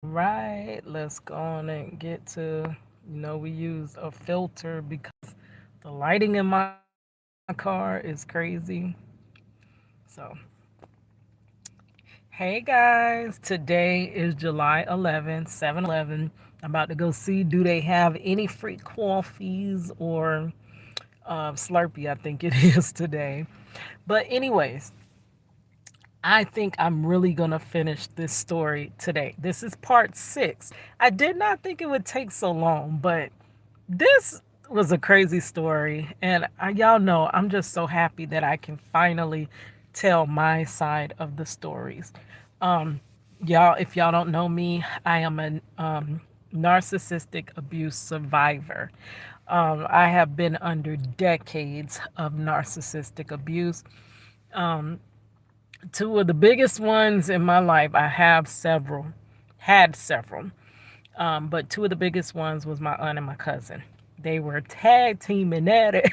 Right, let's go on and get to, we use a filter because the lighting in my car is crazy. So, hey guys, today is July 11th, 7-Eleven. I'm about to go see do they have any free coffees or Slurpee, I think it is today. But, anyways, I think I'm really going to finish this story today. This is part 6. I did not think it would take so long, but this was a crazy story. And y'all know I'm just so happy that I can finally tell my side of the stories. Um, y'all, if y'all don't know me, I am a narcissistic abuse survivor. I have been under decades of narcissistic abuse. Um, Two of the biggest ones in my life, I have several, had several. But two of the biggest ones was my aunt and my cousin. They were tag teaming at it.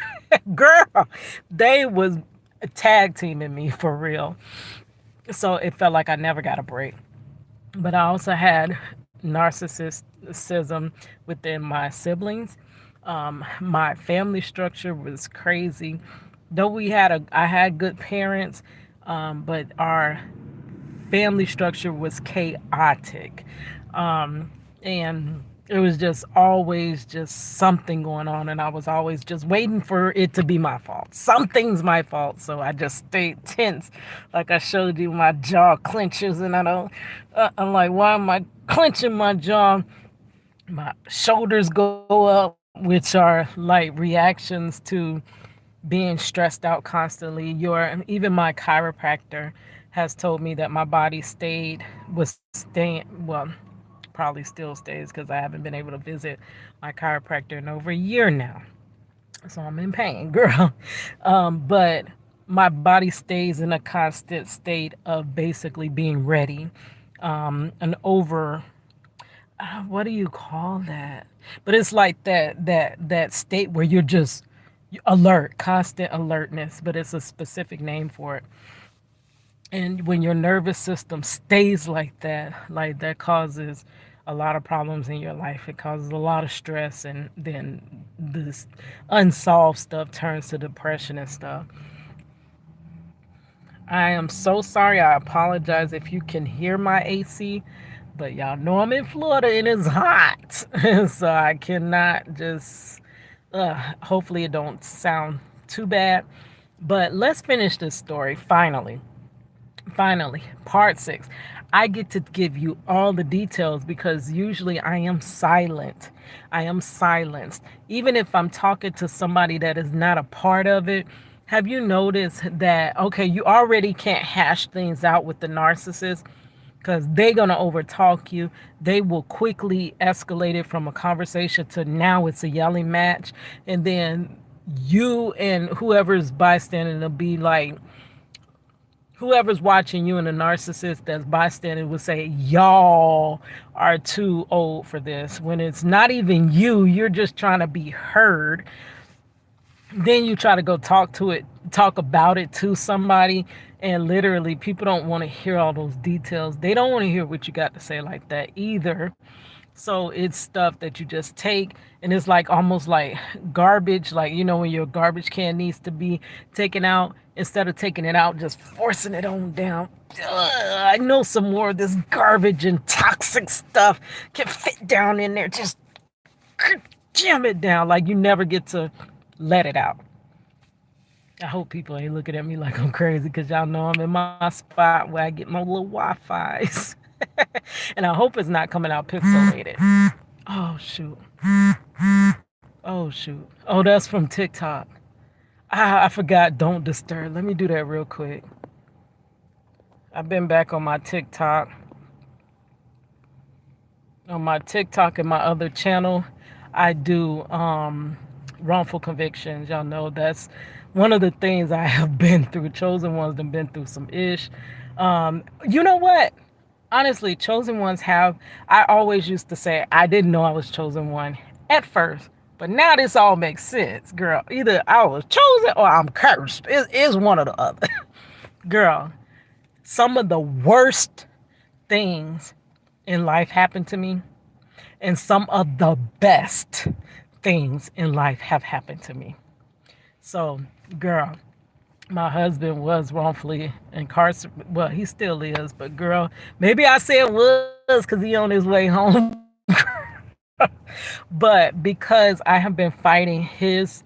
Girl, they was tag teaming me for real. So it felt like I never got a break. But I also had narcissism within my siblings. My family structure was crazy. Though I had good parents, but our family structure was chaotic. And it was just always just something going on, and I was always just waiting for it to be my fault. Something's my fault, so I just stayed tense. Like I showed you, my jaw clenches, and I'm like, why am I clenching my jaw? My shoulders go up, which are like reactions to being stressed out constantly. Even my chiropractor has told me that my body was staying, well, probably still stays because I haven't been able to visit my chiropractor in over a year now. So I'm in pain, girl. But my body stays in a constant state of basically being ready. An over what do you call that? But it's like that state where you're just alert, constant alertness, but it's a specific name for it. And when your nervous system stays like that causes a lot of problems in your life. It causes a lot of stress, and then this unsolved stuff turns to depression and stuff. I am so sorry. I apologize if you can hear my AC, but y'all know I'm in Florida and it's hot. So I cannot just hopefully it don't sound too bad. But let's finish this story finally. Finally, part 6. I get to give you all the details because usually I am silent. I am silenced. Even if I'm talking to somebody that is not a part of it, have you noticed that, okay, you already can't hash things out with the narcissist because they're going to overtalk you. They will quickly escalate it from a conversation to now it's a yelling match. And then you and whoever's bystander will be like, whoever's watching you and the narcissist that's bystander would say, y'all are too old for this. When it's not even you, you're just trying to be heard. Then you try to go talk about it to somebody. And literally, people don't want to hear all those details. They don't want to hear what you got to say like that either. So it's stuff that you just take, and it's like almost like garbage, like when your garbage can needs to be taken out, instead of taking it out, just forcing it on down. Ugh, I know some more of this garbage and toxic stuff can fit down in there. Just jam it down, like you never get to let it out. I hope people ain't looking at me like I'm crazy because y'all know I'm in my spot where I get my little Wi-Fi's. And I hope it's not coming out pixelated. Oh, shoot. Oh, shoot. Oh, that's from TikTok. I forgot don't disturb. Let me do that real quick. I've been back on my TikTok. On my TikTok and my other channel, I do wrongful convictions. Y'all know that's one of the things I have been through. Chosen ones have been through some ish. You know what? Honestly, chosen ones have. I always used to say I didn't know I was chosen one at first, but now this all makes sense, girl. Either I was chosen or I'm cursed. It is one or the other. Girl, some of the worst things in life happen to me, and some of the best things in life have happened to me. So, girl, my husband was wrongfully incarcerated. Well, he still is, but girl, maybe I said was because he on his way home. But because I have been fighting his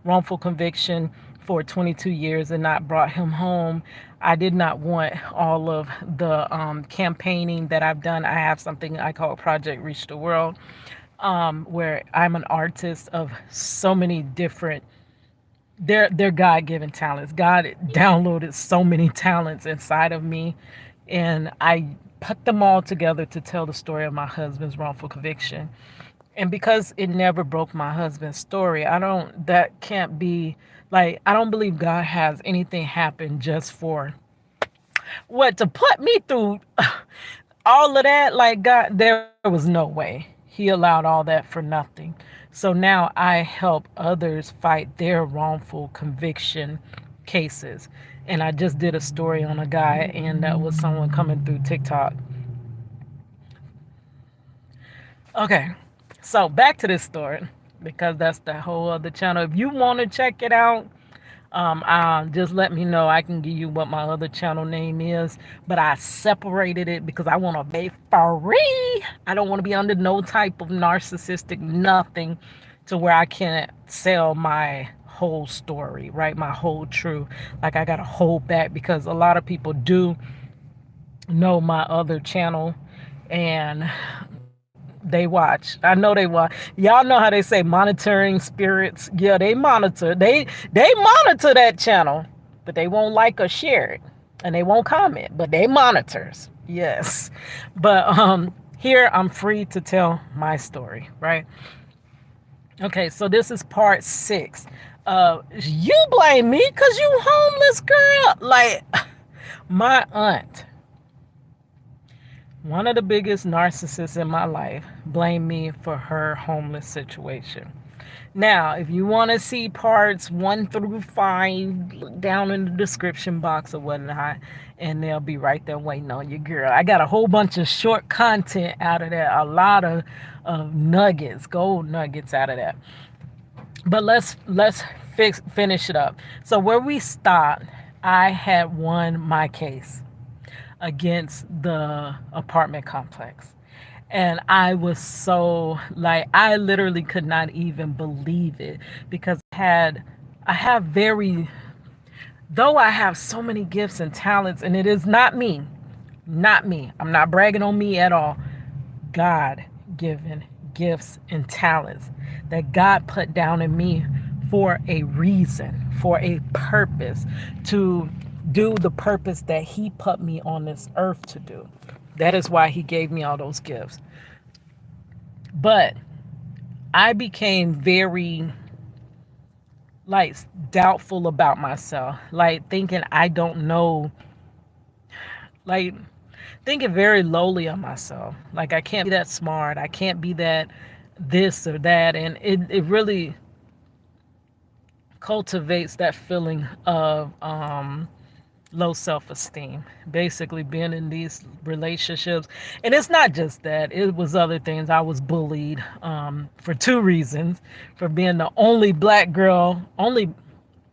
wrongful conviction for 22 years and not brought him home, I did not want all of the campaigning that I've done. I have something I call Project Reach the World, where I'm an artist of so many different, they're God-given talents. God downloaded so many talents inside of me, and I put them all together to tell the story of my husband's wrongful conviction. And because it never broke my husband's story, I don't, that can't be, like, I don't believe God has anything happen just for what, to put me through all of that. Like, God, there was no way he allowed all that for nothing. So now I help others fight their wrongful conviction cases. And I just did a story on a guy, and that was someone coming through TikTok. Okay, so back to this story, because that's the whole other channel. If you want to check it out, just let me know. I can give you what my other channel name is, but I separated it because I want to be free. I don't want to be under no type of narcissistic nothing to where I can't sell my whole story, right? My whole truth. Like, I got to hold back because a lot of people do know my other channel, and they watch. I know they watch. Y'all know how they say monitoring spirits. Yeah, they monitor. They monitor that channel, but they won't like or share it, and they won't comment. But they monitors. Yes, but here I'm free to tell my story. Right. Okay. So this is part 6. You blame me because you homeless, girl. Like, my aunt, one of the biggest narcissists in my life, blamed me for her homeless situation. Now, if you want to see parts 1 through 5, look down in the description box or whatnot, and they'll be right there waiting on you, girl. I got a whole bunch of short content out of that, a lot of nuggets, gold nuggets out of that. But let's finish it up. So where we stopped, I had won my case against the apartment complex. And I was so, like, I literally could not even believe it, because I have very, though I have so many gifts and talents, and it is not me, not me. I'm not bragging on me at all. God given gifts and talents that God put down in me for a reason, for a purpose, to do the purpose that He put me on this earth to do. That is why He gave me all those gifts. But I became very, like, doubtful about myself, like thinking I don't know, like thinking very lowly of myself. Like, I can't be that smart. I can't be that this or that. And it really cultivates that feeling of low self-esteem, basically being in these relationships. And it's not just that, it was other things. I was bullied for 2 reasons: for being the only black girl, only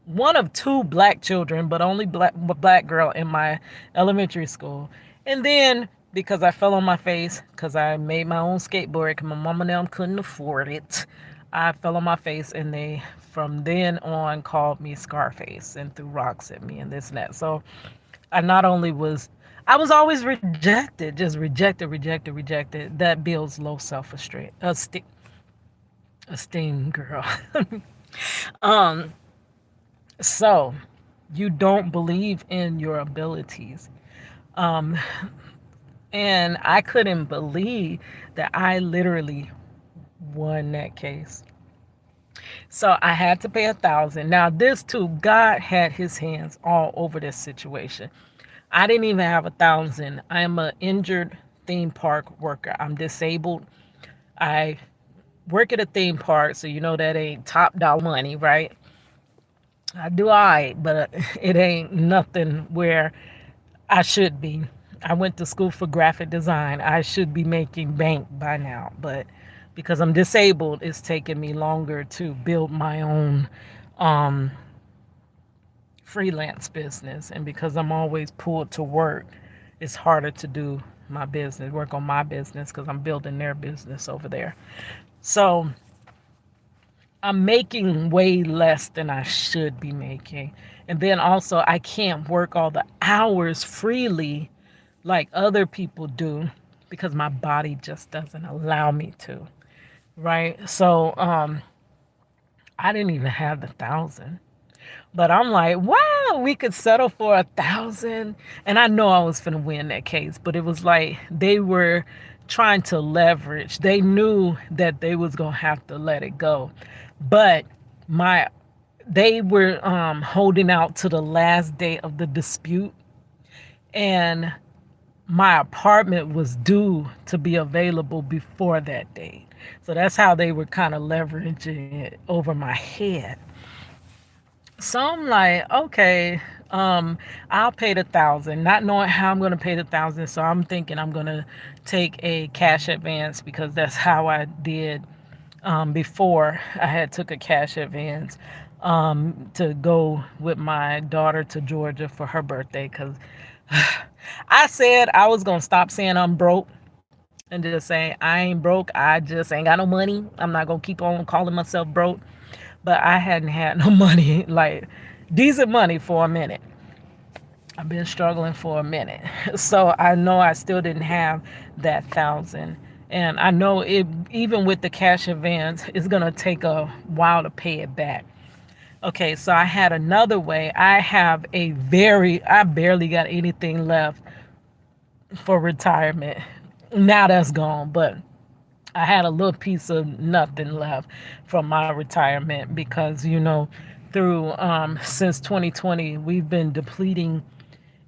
one of 2 black children, but only black girl in my elementary school. And then because I fell on my face, because I made my own skateboard, because my mom and them couldn't afford it, I fell on my face, and they from then on called me Scarface and threw rocks at me and this and that. So I was always rejected, just rejected. That builds low esteem, girl. um so you don't believe in your abilities. Um, and I couldn't believe that I literally won that case. So I had to pay 1,000. Now this too, God had His hands all over this situation. I didn't even have 1,000. I am an injured theme park worker. I'm disabled. I work at a theme park, so you know that ain't top dollar money, right? I do all right, but it ain't nothing where I should be. I went to school for graphic design. I should be making bank by now, but because I'm disabled, it's taking me longer to build my own um, freelance business. And because I'm always pulled to work, it's harder to do my business, work on my business because I'm building their business over there. So I'm making way less than I should be making. And then also, I can't work all the hours freely like other people do because my body just doesn't allow me to. Right. So, I didn't even have the 1,000. But I'm like, wow, we could settle for 1,000. And I know I was finna win that case, but it was like they were trying to leverage. They knew that they was gonna have to let it go. But my they were holding out to the last day of the dispute, and my apartment was due to be available before that date. So that's how they were kind of leveraging it over my head. So I'm like, okay, I'll pay the 1,000, not knowing how I'm gonna pay the 1,000. So I'm thinking I'm gonna take a cash advance because that's how I did before. I had took a cash advance to go with my daughter to Georgia for her birthday because I said I was gonna stop saying I'm broke and just saying I ain't broke. I just ain't got no money. I'm not gonna keep on calling myself broke, but I hadn't had no money, like decent money for a minute. I've been struggling for a minute. So I know I still didn't have that 1,000. And I know it, even with the cash advance, it's going to take a while to pay it back. Okay, so I had another way. I barely got anything left for retirement. Now that's gone, but I had a little piece of nothing left from my retirement because, through since 2020, we've been depleting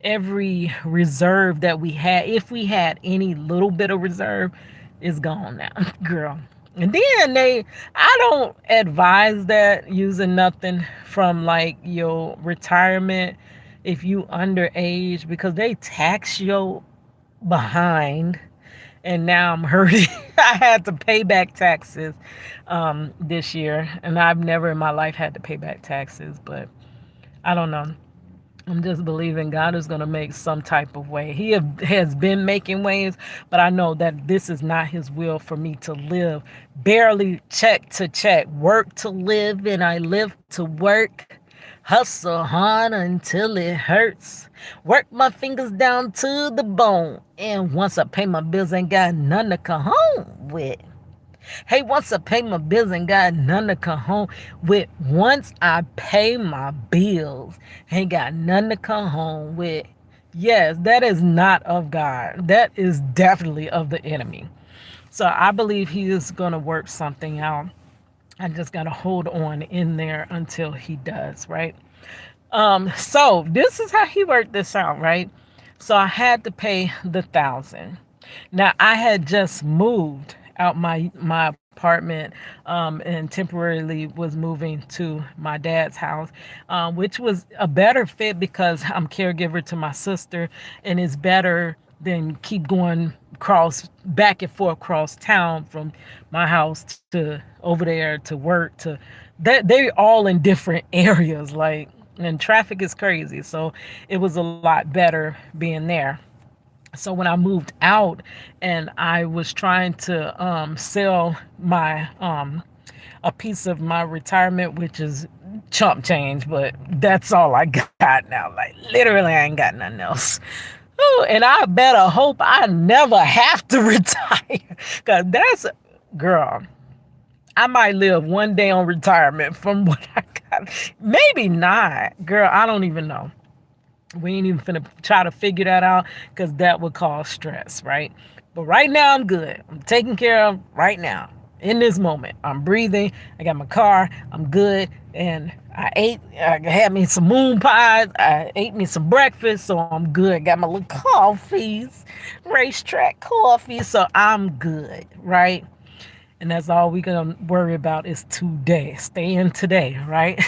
every reserve that we had. If we had any little bit of reserve, is gone now, girl. And then I don't advise that using nothing from like your retirement if you underage because they tax your behind, and now I'm hurting. I had to pay back taxes this year, and I've never in my life had to pay back taxes, but I don't know. I'm just believing God is going to make some type of way. Has been making ways, but I know that this is not His will for me to live barely check to check, work to live, and I live to work. Hustle hard until it hurts. Work my fingers down to the bone. And once I pay my bills, ain't got none to come home with. Hey, once I pay my bills, ain't got none to come home with. Once I pay my bills, ain't got none to come home with. Yes, that is not of God. That is definitely of the enemy. So I believe He is going to work something out. I just got to hold on in there until He does, right? So this is how He worked this out, right? So I had to pay the 1,000. Now I had just moved out my apartment and temporarily was moving to my dad's house, which was a better fit because I'm caregiver to my sister, and it's better than keep going cross back and forth across town from my house to over there to work to that. They're all in different areas, like, and traffic is crazy, so it was a lot better being there. So when I moved out and I was trying to sell my a piece of my retirement, which is chump change, but that's all I got now. Like literally, I ain't got nothing else. Ooh, and I better hope I never have to retire, cause that's, girl, I might live one day on retirement from what I got. Maybe not, girl. I don't even know. We ain't even finna try to figure that out because that would cause stress, right? But right now I'm good. I'm taken care of right now. In this moment, I'm breathing. I got my car. I'm good. And I had me some moon pies. I ate me some breakfast. So I'm good. Got my little coffees, racetrack coffee. So I'm good, right? And that's all we're going to worry about is today. Stay in today, right?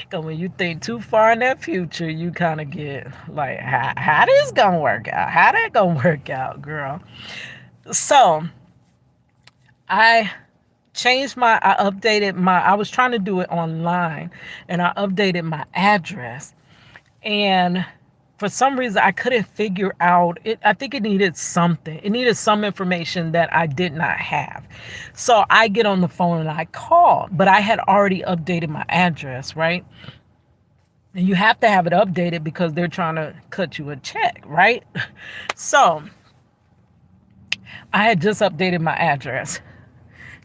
Because when you think too far in that future, you kind of get like, how this gonna work out? How that gonna work out, girl? So I I updated I was trying to do it online and I updated my address. And for some reason, I couldn't figure out it. I think it needed something, it needed some information that I did not have. So I get on the phone and I call, but I had already updated my address, right? And you have to have it updated because they're trying to cut you a check, right? So I had just updated my address.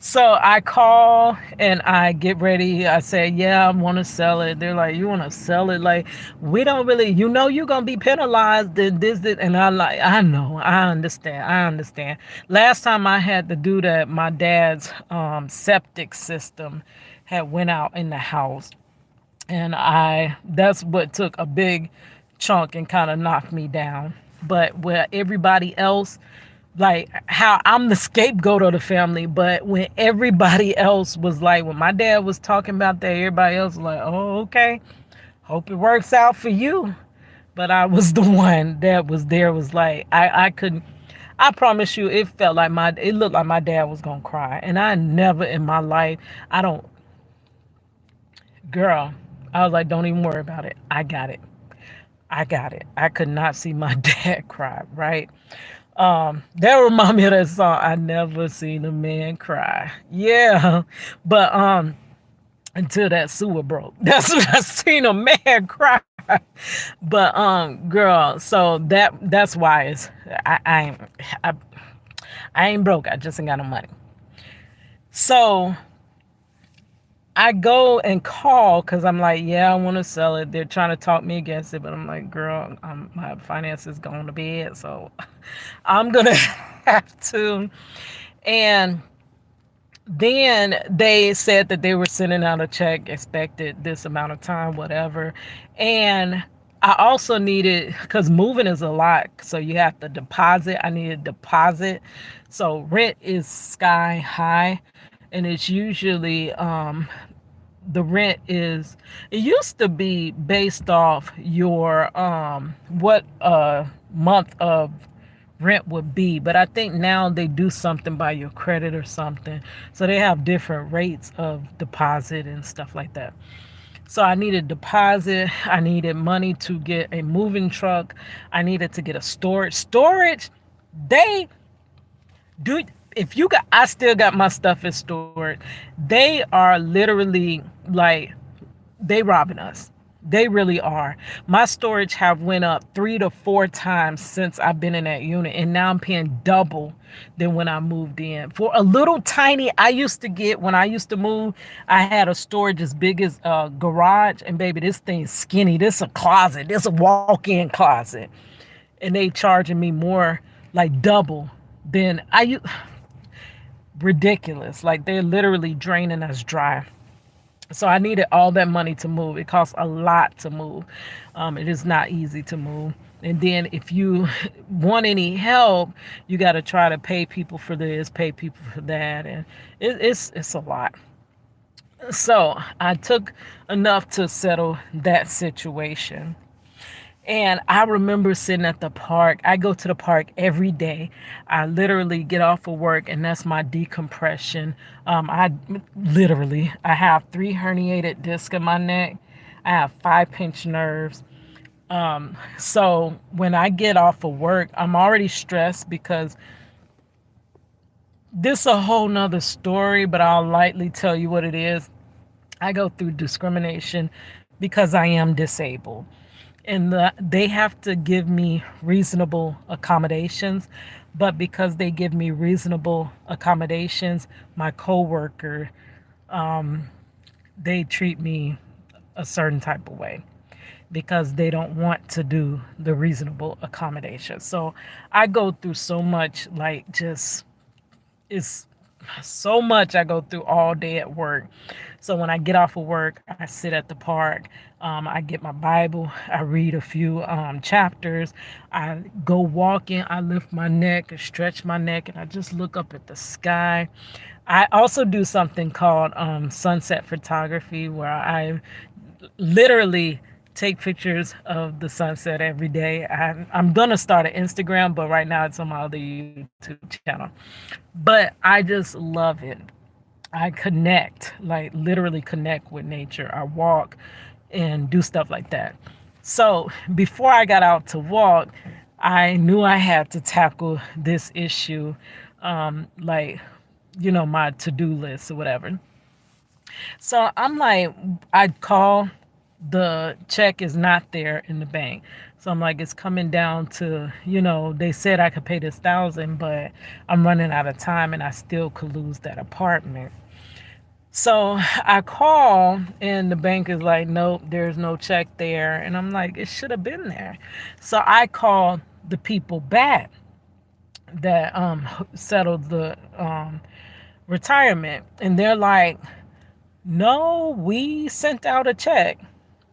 So I call and I get ready. I say, yeah, I want to sell it. They're like, you want to sell it? Like, we don't really, you're going to be penalized. This. And I like, I know, I understand. Last time I had to do that, my dad's septic system had went out in the house. And that's what took a big chunk and kind of knocked me down. But where everybody else, like how I'm the scapegoat of the family, but when everybody else was like, when my dad was talking about that, everybody else was like, oh, okay, hope it works out for you. But I was the one that was there, was like, I couldn't, I promise you, it looked like my dad was gonna cry. And I never in my life, I don't, girl, I was like, don't even worry about it. I got it. I got it. I could not see my dad cry, right? That remind me of that song, I never seen a man cry. Yeah. But until that sewer broke. That's when I seen a man cry. But girl, so that's why it's I, I ain't broke. I just ain't got no money. So I go and call because I'm like, yeah, I want to sell it. They're trying to talk me against it, but I'm like, girl, my finances going to bed, so I'm gonna have to. And then they said that they were sending out a check, expected this amount of time, whatever. And I also needed, because moving is a lot, so you have to deposit. I needed deposit. So rent is sky high, and it's usually the rent is, it used to be based off your what month of rent would be, but I think now they do something by your credit or something, so they have different rates of deposit and stuff like that. So I needed deposit, I needed money to get a moving truck, I needed to get a storage. They do, if you got, I still got my stuff in storage. They are literally like, they robbing us. They really are. My storage have went up 3 to 4 times since I've been in that unit, and now I'm paying double than when I moved in. For a little tiny, I used to get, when I used to move, I had a storage as big as a garage, and baby, this thing's skinny. This a closet. This a walk-in closet, and they charging me more, like double than ridiculous. Like they're literally draining us dry. So I needed all that money to move. It costs a lot to move. It is not easy to move. And then if you want any help, you got to try to pay people for this, pay people for that, and it's a lot. So I took enough to settle that situation. And I remember sitting at the park. I go to the park every day. I literally get off of work, and that's my decompression. I have 3 herniated discs in my neck. I have 5 pinched nerves. So when I get off of work, I'm already stressed because this is a whole nother story, but I'll lightly tell you what it is. I go through discrimination because I am disabled, and they have to give me reasonable accommodations. But because they give me reasonable accommodations, my coworker, they treat me a certain type of way because they don't want to do the reasonable accommodation. So I go through so much, like, just, it's so much I go through all day at work. So when I get off of work, I sit at the park. I get my Bible. I read a few chapters. I go walking. I lift my neck and stretch my neck, and I just look up at the sky. I also do something called sunset photography, where I literally take pictures of the sunset every day. I'm gonna start an Instagram, but right now it's on my other YouTube channel. But I just love it. I connect, like literally connect with nature. I walk and do stuff like that. So before I got out to walk, I knew I had to tackle this issue, like, my to do list or whatever. So I'm like, I'd call, the check is not there in the bank. So I'm like, it's coming down to, they said I could pay this 1,000, but I'm running out of time and I still could lose that apartment. So I call and the bank is like, nope, there's no check there. And I'm like, it should have been there. So I call the people back that settled the retirement, and they're like, no, we sent out a check.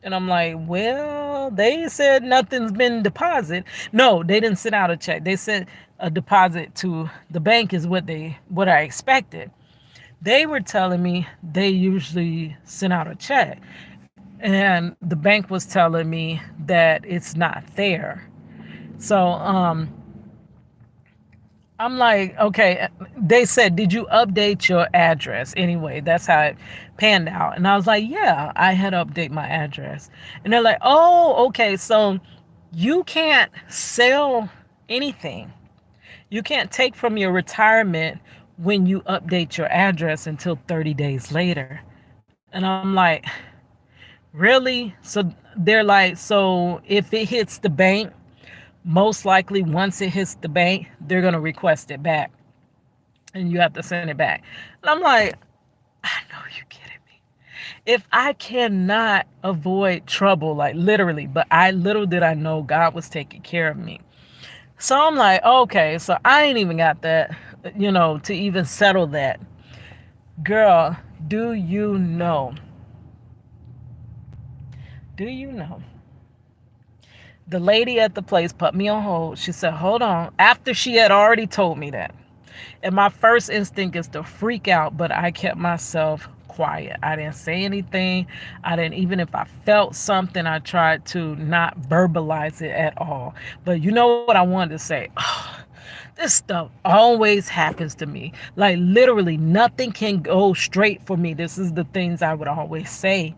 And I'm like, well, they said nothing's been deposited. No, they didn't send out a check. They sent a deposit to the bank is what I expected. They were telling me they usually send out a check. And the bank was telling me that it's not there. So I'm like, okay. They said, did you update your address? Anyway, that's how it panned out. And I was like, yeah, I had to update my address. And they're like, oh, okay. So you can't sell anything. You can't take from your retirement when you update your address until 30 days later. And I'm like, really? So they're like, so if it hits the bank, most likely once it hits the bank, they're going to request it back and you have to send it back. And I'm like, I know you're kidding me. If I cannot avoid trouble, like literally, but little did I know God was taking care of me. So I'm like, okay, so I ain't even got that, to even settle that. Girl, do you know? Do you know? The lady at the place put me on hold. She said, hold on, after she had already told me that. And my first instinct is to freak out, but I kept myself quiet. I didn't say anything. I didn't, even if I felt something, I tried to not verbalize it at all. But you know what I wanted to say? Oh, this stuff always happens to me. Like literally nothing can go straight for me. This is the things I would always say.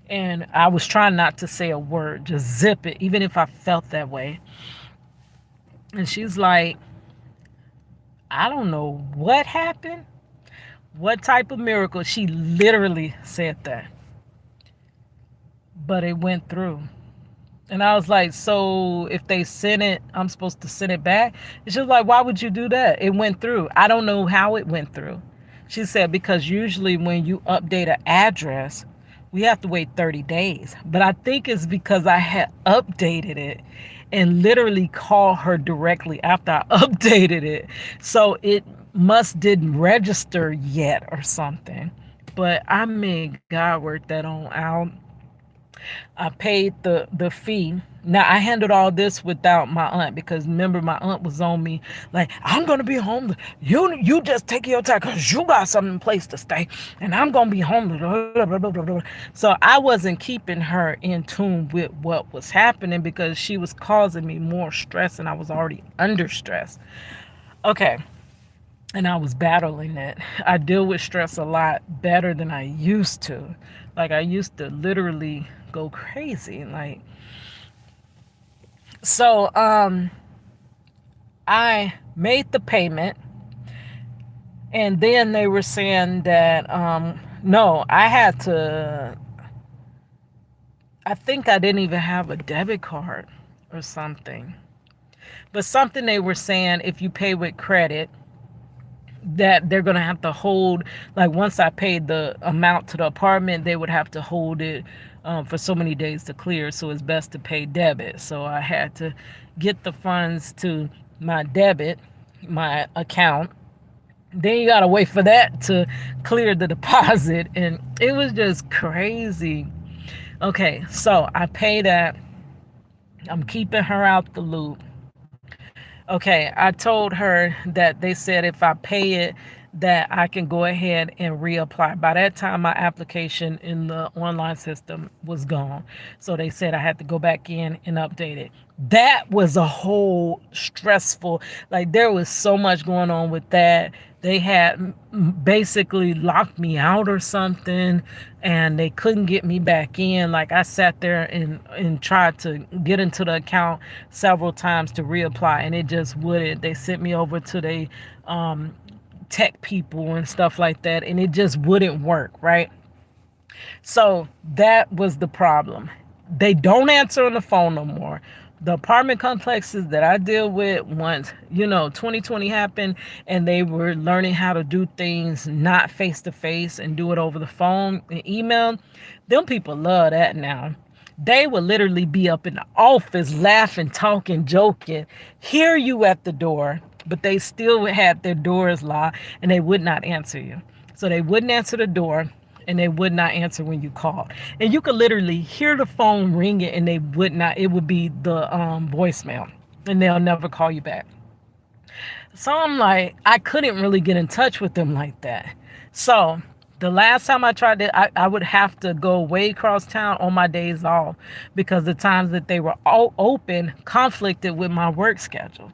And I was trying not to say a word, just zip it, even if I felt that way. And she's like, I don't know what happened, what type of miracle. She literally said that. But it went through. And I was like, so if they send it, I'm supposed to send it back? And she was like, why would you do that? It went through. I don't know how it went through. She said, because usually when you update an address, we have to wait 30 days. But I think it's because I had updated it and literally called her directly after I updated it. So it must didn't register yet or something. But I mean, God worked that on out. I paid the fee. Now I handled all this without my aunt because remember my aunt was on me like, I'm gonna be homeless. You just take your time because you got some place to stay, and I'm gonna be homeless. Blah, blah, blah, blah, blah. So I wasn't keeping her in tune with what was happening because she was causing me more stress and I was already under stress. Okay. And I was battling it. I deal with stress a lot better than I used to. Like I used to literally go crazy. Like so I made the payment and then they were saying that no, I think I didn't even have a debit card or something. But something they were saying if you pay with credit that they're going to have to hold, like once I paid the amount to the apartment, they would have to hold it for so many days to clear. So it's best to pay debit. So I had to get the funds to my debit, my account. Then you got to wait for that to clear the deposit. And it was just crazy. Okay, so I pay that. I'm keeping her out the loop. Okay, I told her that they said if I pay it, that I can go ahead and reapply. By that time, my application in the online system was gone. So they said I had to go back in and update it. That was a whole stressful, like, there was so much going on with that. They had basically locked me out or something, and they couldn't get me back in. Like, I sat there and tried to get into the account several times to reapply, and it just wouldn't. They sent me over to the um, tech people and stuff like that, and it just wouldn't work, right? So that was the problem. They don't answer on the phone no more. The apartment complexes that I deal with, once 2020 happened and they were learning how to do things not face to face and do it over the phone and email, them people love that now. They would literally be up in the office laughing, talking, joking, hear you at the door, but they still had their doors locked and they would not answer you. So they wouldn't answer the door and they would not answer when you called. And you could literally hear the phone ringing and they would not, it would be the voicemail, and they'll never call you back. So I'm like, I couldn't really get in touch with them like that. So the last time I tried it, I would have to go way across town on my days off because the times that they were all open conflicted with my work schedule.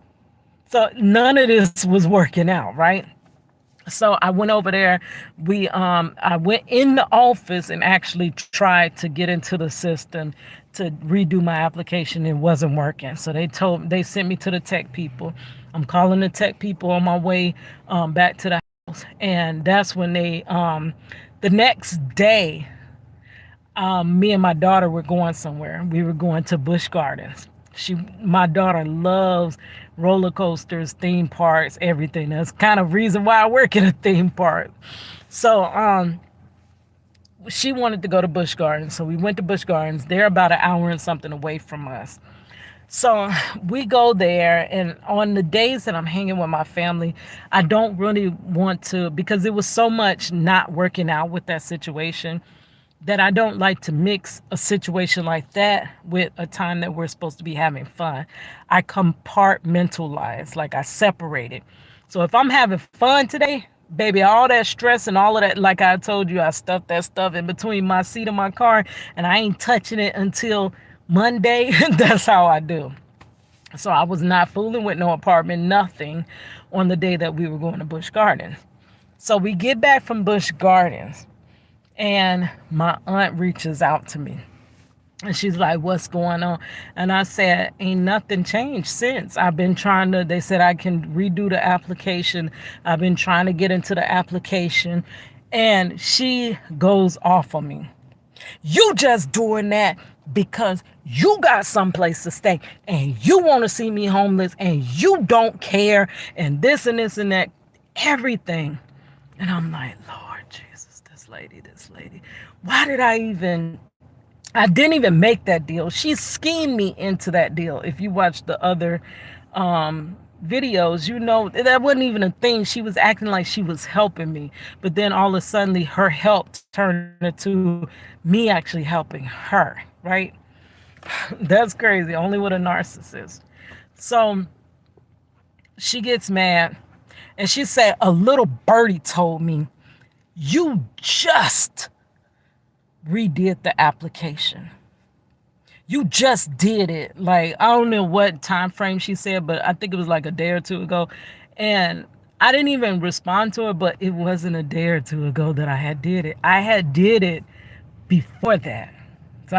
So none of this was working out, right? So I went over there. I went in the office and actually tried to get into the system to redo my application. It wasn't working. So they sent me to the tech people. I'm calling the tech people on my way back to the house, and that's when the next day, me and my daughter were going somewhere. We were going to Busch Gardens. My daughter loves roller coasters, theme parks, everything. That's kind of reason why I work in a theme park. So she wanted to go to Busch Gardens, so we went to Busch Gardens. They're about an hour and something away from us. So we go there, and on the days that I'm hanging with my family, I don't really want to, because it was so much not working out with that situation, that I don't like to mix a situation like that with a time that we're supposed to be having fun. I compartmentalize, like I separate it. So if I'm having fun today, baby, all that stress and all of that, like I told you, I stuffed that stuff in between my seat of my car and I ain't touching it until Monday. That's how I do. So I was not fooling with no apartment, nothing, on the day that we were going to Busch Gardens. So we get back from Busch Gardens, and my aunt reaches out to me. And she's like, what's going on? And I said, ain't nothing changed since. They said I can redo the application. I've been trying to get into the application. And she goes off on me. You just doing that because you got someplace to stay and you want to see me homeless and you don't care and this and this and that, everything. And I'm like, Lord Jesus, this lady. Why did I didn't even make that deal. She schemed me into that deal. If you watch the other videos, that wasn't even a thing. She was acting like she was helping me. But then all of a sudden, her help turned into me actually helping her, right? That's crazy. Only with a narcissist. So she gets mad. And she said, a little birdie told me, you just redid the application. You just did it. Like, I don't know what time frame she said, but I think it was like a day or two ago. And I didn't even respond to her, but it wasn't a day or two ago that I had did it. I had did it before that. So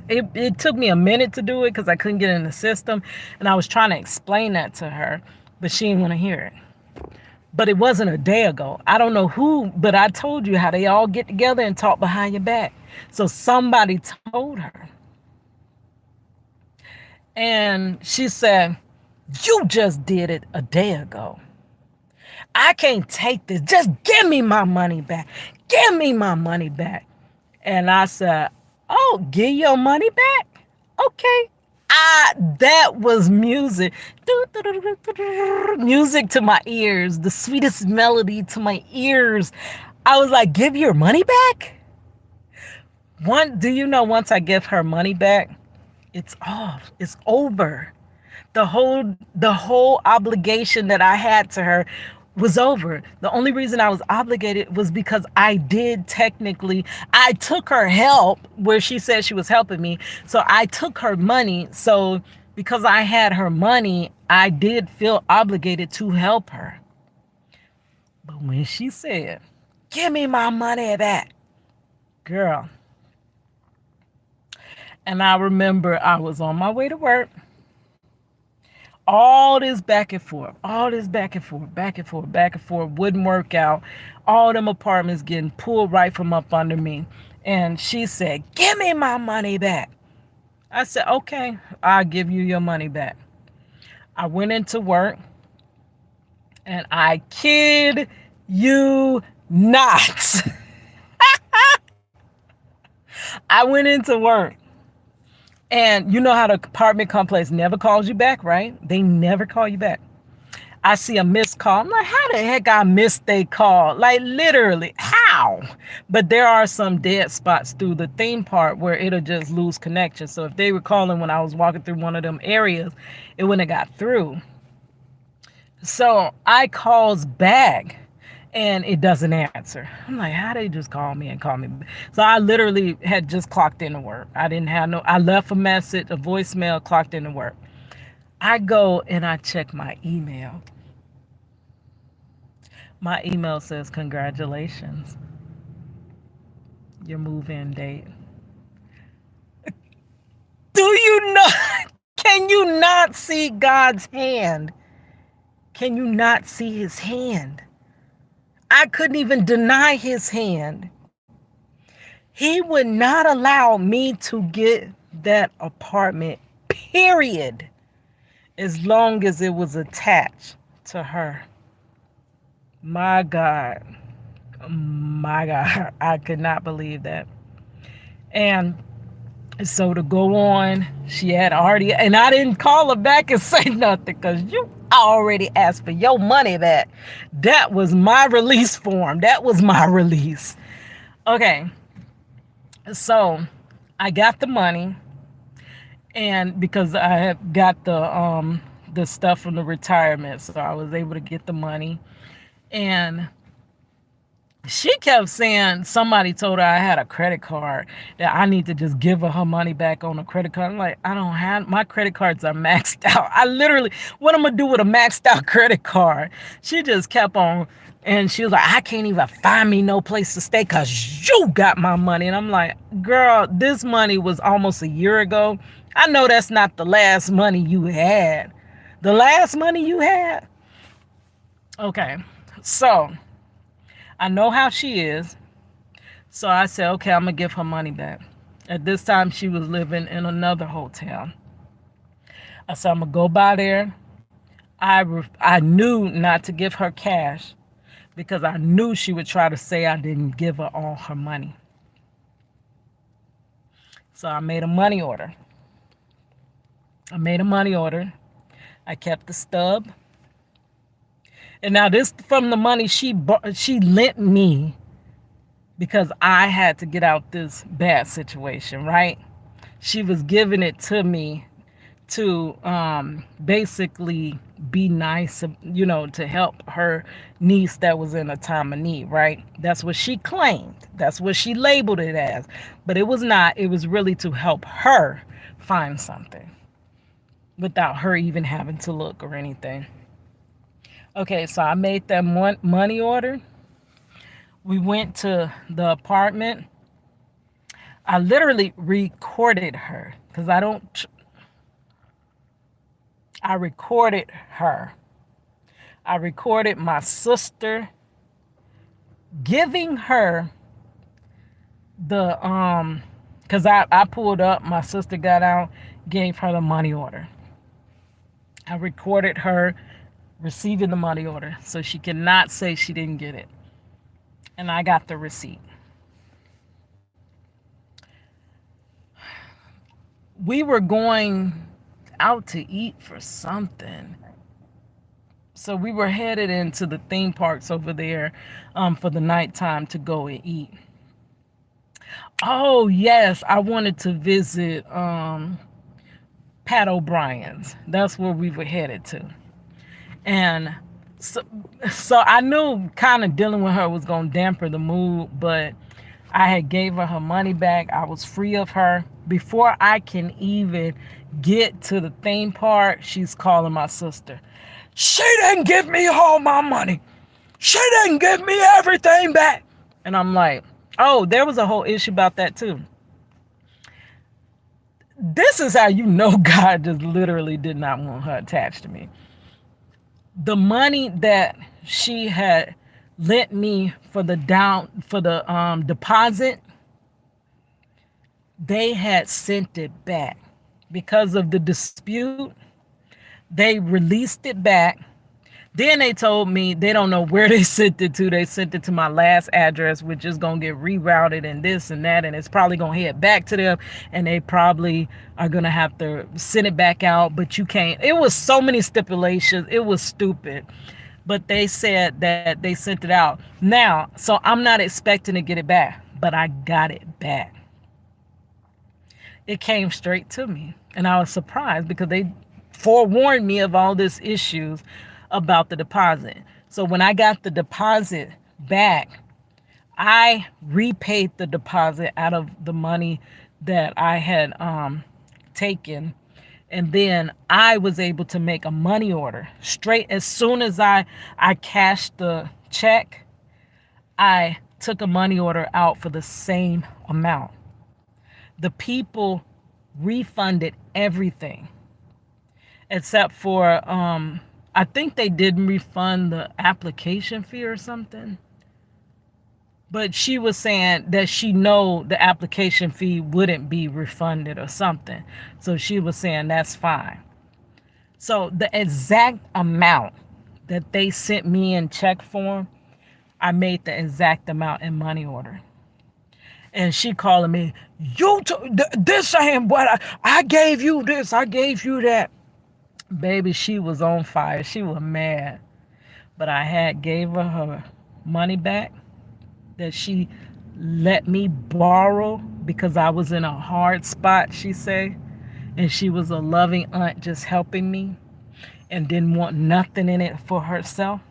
it took me a minute to do it because I couldn't get in the system. And I was trying to explain that to her, but she didn't want to hear it. But it wasn't a day ago. I don't know who, but I told you how they all get together and talk behind your back. So somebody told her. And she said, you just did it a day ago. I can't take this. Just give me my money back. Give me my money back. And I said, oh, give your money back? Okay. That was music. Music to my ears, the sweetest melody to my ears. I was like, give your money back? Do you know once I give her money back, it's off. It's over. The whole obligation that I had to her was over. The only reason I was obligated was because I did technically, I took her help where she said she was helping me. So I took her money. So because I had her money, I did feel obligated to help her. But when she said, "Give me my money back," girl, and I remember I was on my way to work. All this back and forth, all this back and forth, back and forth, back and forth wouldn't work out. All them apartments getting pulled right from up under me. And she said, "Give me my money back." I said, "Okay, I'll give you your money back." I went into work, and I kid you not, I went into work. And you know how the apartment complex never calls you back, right? They never call you back. I see a missed call. I'm like, how the heck I missed a call? Like, literally, how? But there are some dead spots through the theme park where it'll just lose connection. So if they were calling when I was walking through one of them areas, it wouldn't have got through. So I calls back and it doesn't answer. I'm like, how they just call me and call me? So I literally had just clocked into work. I didn't have no, I left a message, a voicemail, clocked into work. I go and I check my email. My email says, "Congratulations, your move-in date." Do you not? Can you not see God's hand? Can you not see his hand? I couldn't even deny his hand. He would not allow me to get that apartment, period, as long as it was attached to her. My God. My God. I could not believe that. And so to go on, she had already, and I didn't call her back and say nothing because you already asked for your money back. That was my release form. That was my release. Okay. So I got the money, and because I had got the stuff from the retirement, so I was able to get the money. And she kept saying somebody told her I had a credit card, that I need to just give her money back on a credit card. I'm like, I don't have, my credit cards are maxed out. I literally, what I'm gonna do with a maxed out credit card? She just kept on, and she was like, I can't even find me no place to stay because you got my money. And I'm like, girl, this money was almost a year ago. I know that's not the last money you had. The last money you had? Okay, so I know how she is. So I said, okay, I'm going to give her money back. At this time, she was living in another hotel. I said, I'm going to go by there. I knew not to give her cash because I knew she would try to say I didn't give her all her money. So I made a money order. I kept the stub. And now this from the money she lent me because I had to get out this bad situation, right? She was giving it to me to basically be nice, to help her niece that was in a time of need, right? That's what she claimed. That's what she labeled it as. But it was not. It was really to help her find something without her even having to look or anything. Okay, so I made that money order. We went to the apartment. I literally recorded her because I recorded her. I recorded my sister giving her the because I pulled up, my sister got out, gave her the money order. I recorded her receiving the money order so she cannot say she didn't get it. And I got the receipt. We were going out to eat for something. So we were headed into the theme parks over there for the nighttime to go and eat. Oh, yes, I wanted to visit Pat O'Brien's. That's where we were headed to. And So, so I knew kind of dealing with her was gonna damper the mood, but I had gave her her money back. I was free of her. Before I can even get to the theme park, she's calling my sister. She didn't give me all my money. She didn't give me everything back. And I'm like, oh, there was a whole issue about that too. This is how you know God just literally did not want her attached to me. The money that she had lent me for the deposit, they had sent it back because of the dispute. They released it back. Then they told me they don't know where they sent it to. They sent it to my last address, which is going to get rerouted and this and that. And it's probably going to head back to them. And they probably are going to have to send it back out. But you can't. It was so many stipulations. It was stupid. But they said that they sent it out. Now, so I'm not expecting to get it back. But I got it back. It came straight to me. And I was surprised because they forewarned me of all these issues about the deposit. So when I got the deposit back, I repaid the deposit out of the money that I had taken. And then I was able to make a money order straight as soon as I cashed the check. I took a money order out for the same amount. The people refunded everything except for I think they didn't refund the application fee or something. But she was saying that she know the application fee wouldn't be refunded or something. So she was saying that's fine. So the exact amount that they sent me in check form, I made the exact amount in money order. And she calling me, this ain't what I gave you this, I gave you that. Baby, she was on fire. She was mad. But I had gave her her money back that she let me borrow because I was in a hard spot, she say. And she was a loving aunt just helping me and didn't want nothing in it for herself.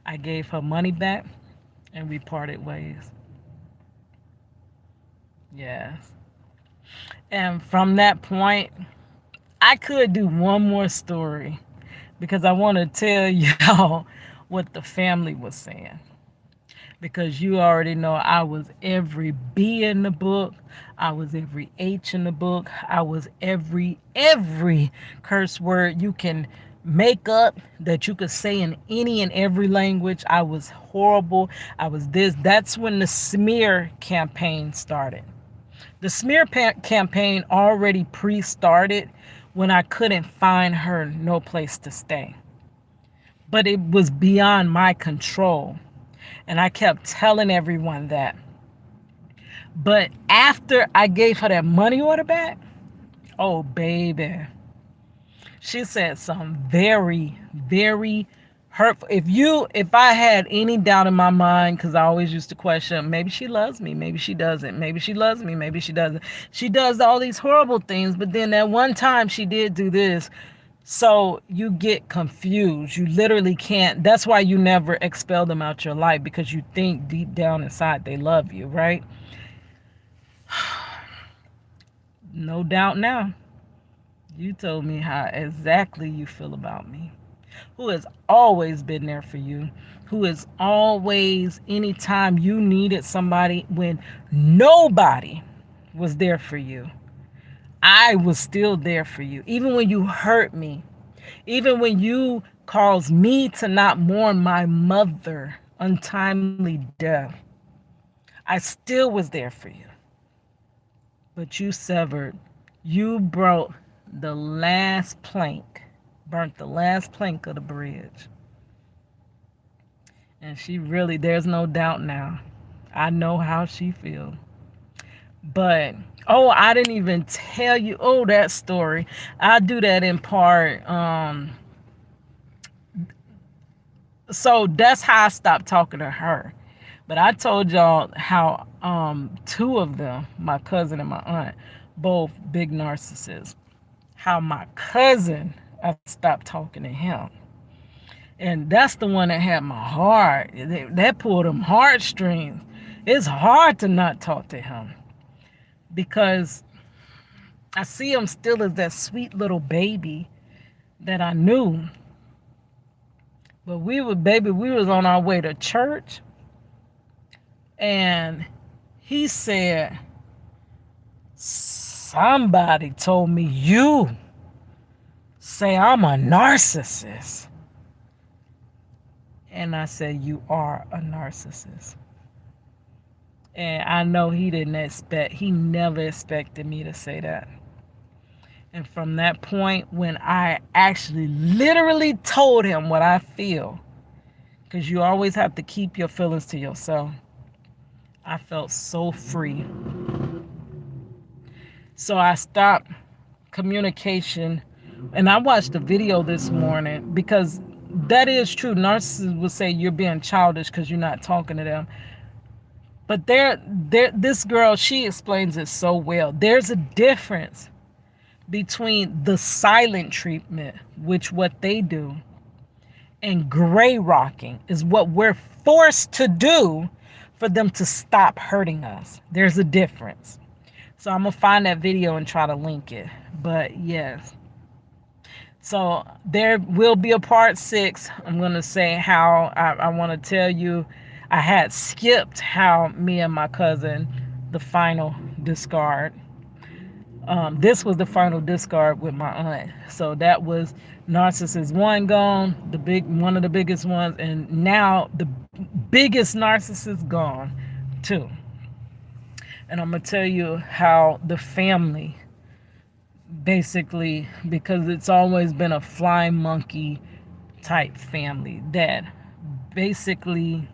I gave her money back and we parted ways. Yes. And from that point, I could do one more story because I want to tell y'all what the family was saying. Because you already know I was every B in the book. I was every H in the book. I was every curse word you can make up that you could say in any and every language. I was horrible. I was this. That's when the smear campaign started. The smear campaign already pre-started when I couldn't find her no place to stay. But it was beyond my control. And I kept telling everyone that. But after I gave her that money order back, oh baby, she said some very, very hurtful. If I had any doubt in my mind, because I always used to question, maybe she loves me, maybe she doesn't, maybe she loves me, maybe she doesn't. She does all these horrible things, but then that one time she did do this. So you get confused. You literally can't. That's why you never expel them out your life, because you think deep down inside they love you, right? No doubt now. You told me how exactly you feel about me. Who has always been there for you. Who is always, anytime you needed somebody when nobody was there for you. I was still there for you. Even when you hurt me. Even when you caused me to not mourn my mother untimely death. I still was there for you. But you severed. You broke the last plank. Burnt the last plank of the bridge. And she really, there's no doubt now. I know how she feels. But, oh, I didn't even tell you, that story. I do that in part. So that's how I stopped talking to her. But I told y'all how two of them, my cousin and my aunt, both big narcissists. How my cousin, I stopped talking to him. And that's the one that had my heart. That pulled them heartstrings. It's hard to not talk to him because I see him still as that sweet little baby that I knew. But we was on our way to church, and he said, somebody told me you say I'm a narcissist. And I said, you are a narcissist. And I know he never expected me to say that. And from that point, when I actually literally told him what I feel, because you always have to keep your feelings to yourself, I felt so free. So I stopped communication. And I watched the video this morning because that is true. Narcissists will say you're being childish because you're not talking to them. But this girl, she explains it so well. There's a difference between the silent treatment, which what they do, and gray rocking is what we're forced to do for them to stop hurting us. There's a difference. So I'm going to find that video and try to link it. But yes. So there will be a part 6. I'm going to say how I want to tell you. I had skipped how me and my cousin, the final discard. This was the final discard with my aunt. So that was narcissist 1 gone, one of the biggest ones, and now the biggest narcissist gone too. And I'm gonna tell you how the family, basically, because it's always been a flying monkey type family that basically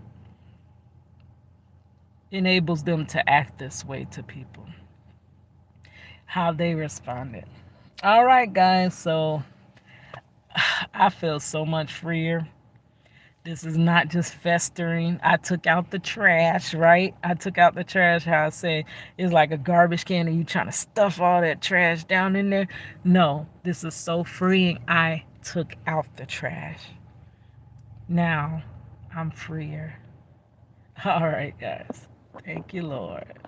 enables them to act this way to people. How they responded. All right, guys, so I feel so much freer. This is not just festering. I took out the trash, right? I took out the trash, how I say it's like a garbage can and you trying to stuff all that trash down in there. No, this is so freeing. I took out the trash. Now I'm freer. All right, guys. Thank you, Lord.